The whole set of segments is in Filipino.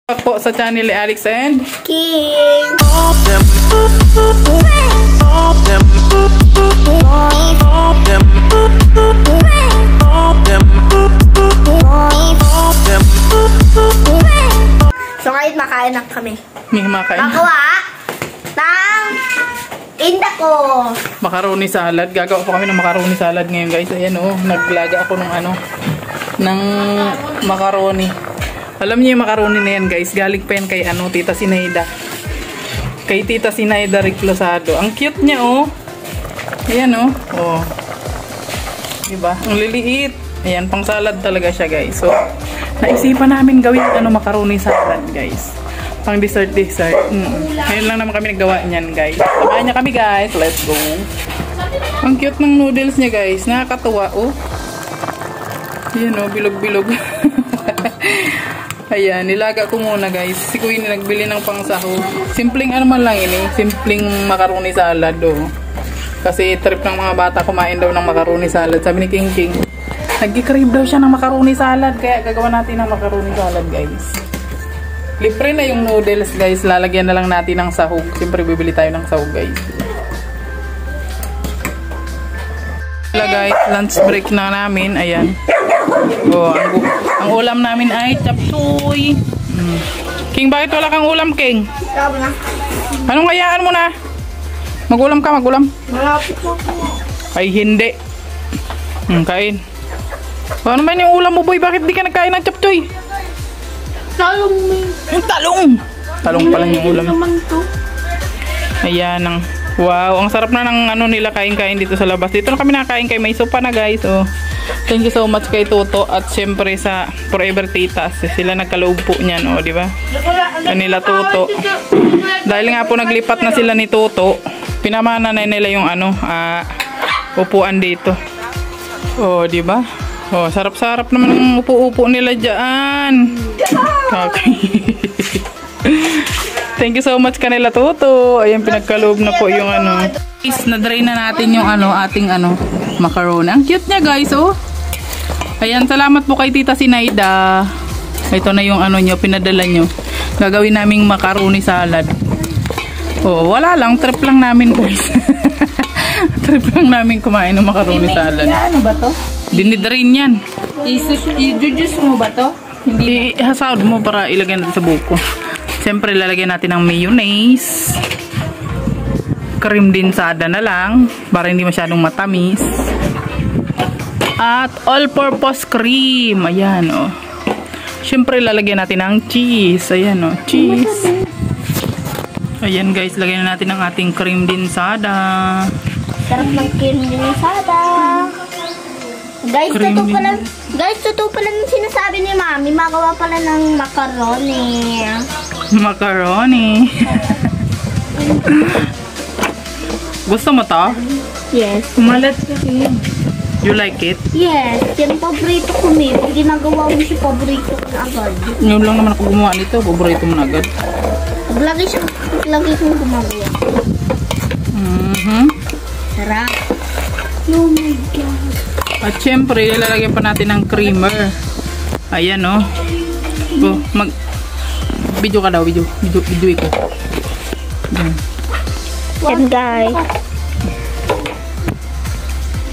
Po sa channel ni Alex and King. So ngayon makain na kami. may makain. Magawa ng inda ko. Macaroni salad. Gagawa po kami ng macaroni salad ngayon, guys. Ayan oh, naglaga ako ng ng macaroni. Alam niyo yung macaroni na yan, guys. Galing pa yan kay Tita Sinaida. Kay Tita Sinaida Reclosado. Ang cute niya, oh. Ayan, oh. Oh. Diba? Ang liliit. Ayan, pang salad talaga siya, guys. So, naisipan namin gawin macaroni salad, guys. Pang dessert. Ngayon lang naman kami naggawa niyan, guys. Samahan niya kami, guys. Let's go. Ang cute ng noodles niya, guys. Nakakatuwa, oh. Ayan, oh. Bilog-bilog. Ayan, nilaga ko muna, guys. Si Queen nagbili ng pangsahog. Simpleng man lang ini. Simpleng macaroni salad, oh. Kasi trip ng mga bata kumain daw ng macaroni salad. Sabi ni King King, nag-crave daw siya ng macaroni salad. Kaya gagawa natin ng macaroni salad, guys. Libre na yung noodles, guys. Lalagyan na lang natin ng sahog. Siyempre, bibili tayo ng sahog, guys. Wala, guys. Lunch break na namin. Ayan. Oh, ang ulam namin ay chapsuy. King, bakit wala kang ulam, King? Anong kayaan mo na? Magulam ka, magulam? Ay, hindi. Kain. Ano man yung ulam mo, boy? Bakit di ka nagkain ng chapsuy? Talong. Yung talong. Talong pa lang yung ulam. Ayan. Wow, ang sarap na ng nila kain-kain dito sa labas. Dito na kami nakakain kay may sopa na, guys. Oh. Thank you so much kay Toto at syempre sa Forever Titas. Sila nagkaloob po niyan, oh, di ba? Kanila Toto. Dahil nga po naglipat na sila ni Toto, pinamana na nila yung upuan dito. Oh, di ba? Oh, sarap-sarap naman ang upo-upo nila diyan. Okay. Thank you so much kanila Toto. Ayan, pinagkaloob na po yung na-drain na natin yung ating macaroni. Ang cute niya, guys, oh. Ayan, salamat po kay Tita Sinaida. Ito na yung nyo, pinadala nyo. Gagawin naming macaroni salad. Oh, wala lang, trip lang namin, guys. Trip lang namin kumain ng macaroni salad. Ano ba to? Dinidrain yan. I-juice mo ba to? Hindi, ihasawad mo para ilagay natin sa buko. Siyempre, lalagyan natin ng mayonnaise. Cream dinsada na lang para hindi masyadong matamis. At all-purpose cream. Ayan, oh. Siyempre, lalagyan natin ng cheese. Ayan, oh. Cheese. Ayan, guys. Lagyan na natin ng ating cream dinsada. Sarap ng cream dinsada. Guys, totoo pala yung sinasabi ni Mami. Magawa pala ng macaroni. Macaroni. Gusto mo to? Yes. Malat kasi. You like it? Yes. Yan paborito ko, May. Pag ginagawa mo siya, paborito ko na agad. Ngayon lang naman ako gumawa nito. Paborito mo na agad. Pag lagi kong gumagawa. Sarap. Oh my God. At syempre, ilalagyan pa natin ng creamer. Ayan, oh. Oh, video ka daw, video ko. Ayan. Yan, guys.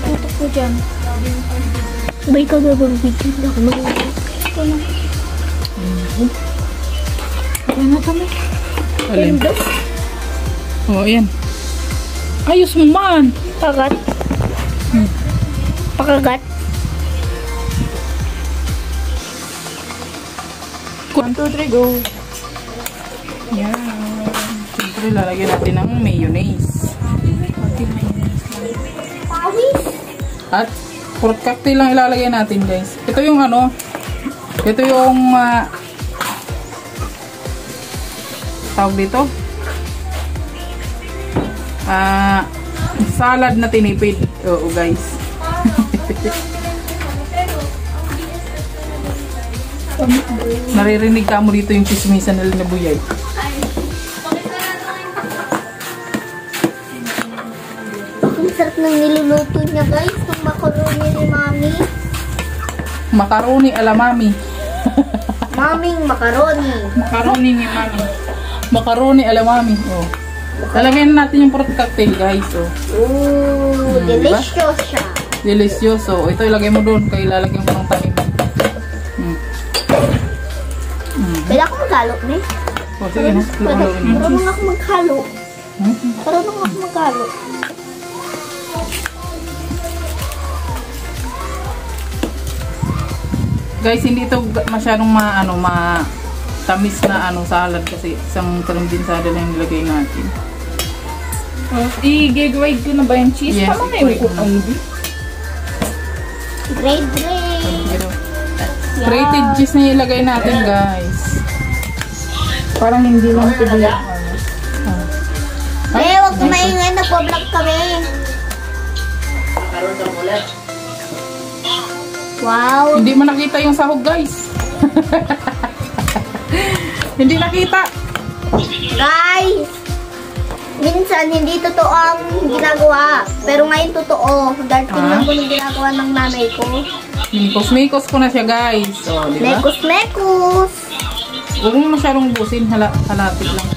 Ito ko dyan. Ba ikaw na mag-video na ako mag-video? Ayan na kami. Alin? Oh, ayan. Ayos mo man. Pagat. Pakagat. 1, 2, 3, go. Yan. Siyempre, lalagyan natin ng mayonnaise. At fruit cocktail lang ilalagay natin, guys. Ito yung ito yung tawag dito. Salad na tinipid. Oo, guys. Naririnig ka mo dito yung chismisan nila na buyay. Ang sarap ng niluluto niya, guys. Ng macaroni ni Mami. Macaroni ala Mami. Maming macaroni. Macaroni ni mami. Macaroni ala mami. Oh. Lalagyan natin yung fruit cocktail, guys. Oh. Ooh, delicious siya. Delicioso. Ito ilagay mo doon. Kaya ilalagyan ko ng tanim. Pwede ako maghalo, ne? Oh, sige na. Marunong ako maghalo. Marunong ako maghalo. Guys, hindi ito masyadong tamis na salad kasi isang kalimbensada na yung nilagay natin. I-grade ko na ba yung cheese? Yes, Tama ngayon ko ang Grade. Grated cheese na ilagay natin, guys. parang hindi lang ito yung Huwag kumaingay. Nagpo-vlog kami. Wow. Hindi mo nakita yung sahog, guys. Hindi nakita. Guys, minsan hindi totoo ang ginagawa. Pero ngayon totoo. Dahil tingnan ko yung ginagawa ng nanay ko. Mikos-mikos ko na siya, guys. O, di ba? Mekos-mekos. Huwag mo masyadong busin. Halatik lang.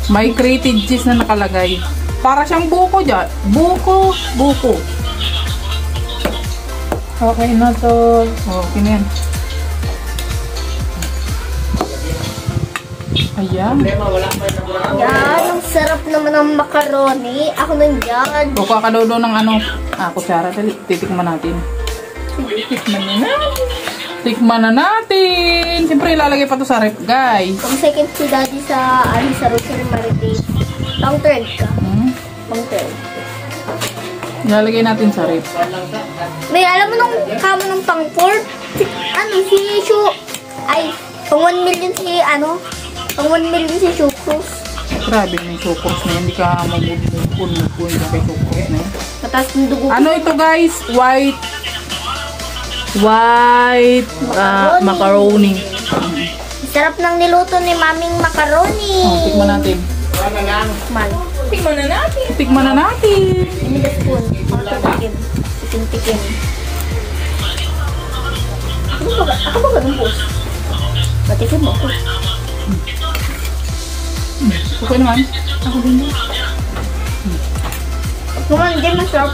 May grated cheese na nakalagay. Para siyang buko dyan. Buko. okay na to. Okay na yan. Ayan. Yan, ang sarap naman ng macaroni. Ako nandiyan. Buka ka daw ng kutsara. Dali, titikman natin. Tikman na natin. Siyempre, ilalagay pa to sa rep, guys. Pang second si daddy sa Rosary Marites. Pang third ka. Pang third. Ilalagay natin sa rep. May alam mo nung kamo ng pang fourth? Si Shu. Ay, pang 1 million pang 1 million si Shukrus. Grabe na yung sukros na yun. Hindi ka mamupun-mupun kay sukros na yun. Mataas ng dugo. Ano ito, guys? White macaroni. Sarap ng niluto ni Maming macaroni. Tikman natin. Man. Tikman na natin. Ini the spoon. Tikim. Tikim. Ako ba ganun, boss? Matikim mo ko. Okay naman. Ako din. Kuman, hindi masarap.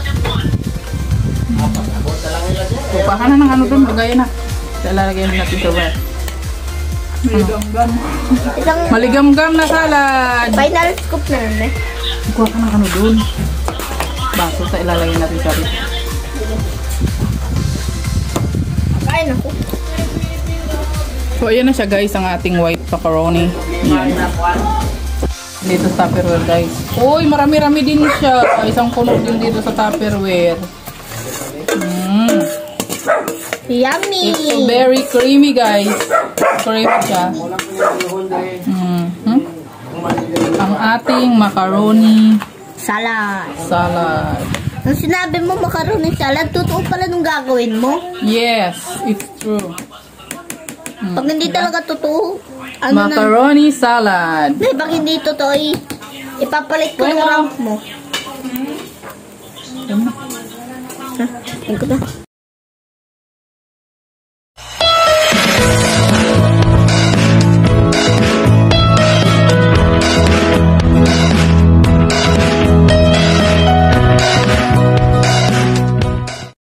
Kupa ka na ng doon. Magaya na. Ilalagay natin sa wet. Maligam-gam na salad. Final scoop na nun eh. Kuha ka ng doon. Baso sa ilalagay natin sa rito. Kain ako. So, ayan na siya, guys, ang ating white macaroni. Ayan. Dito sa Tupperware, guys. Uy, marami-rami din siya. Isang puno din dito sa Tupperware. Yummy! It's very creamy, guys. Creamy siya. Ang ating macaroni salad. Nung sinabi mo macaroni salad, totoo pala nung gagawin mo? Yes, it's true. Pag hindi talaga totoo, Macaroni salad. Pag hindi totoo, ipapalit ko yung rank mo. Tingko na.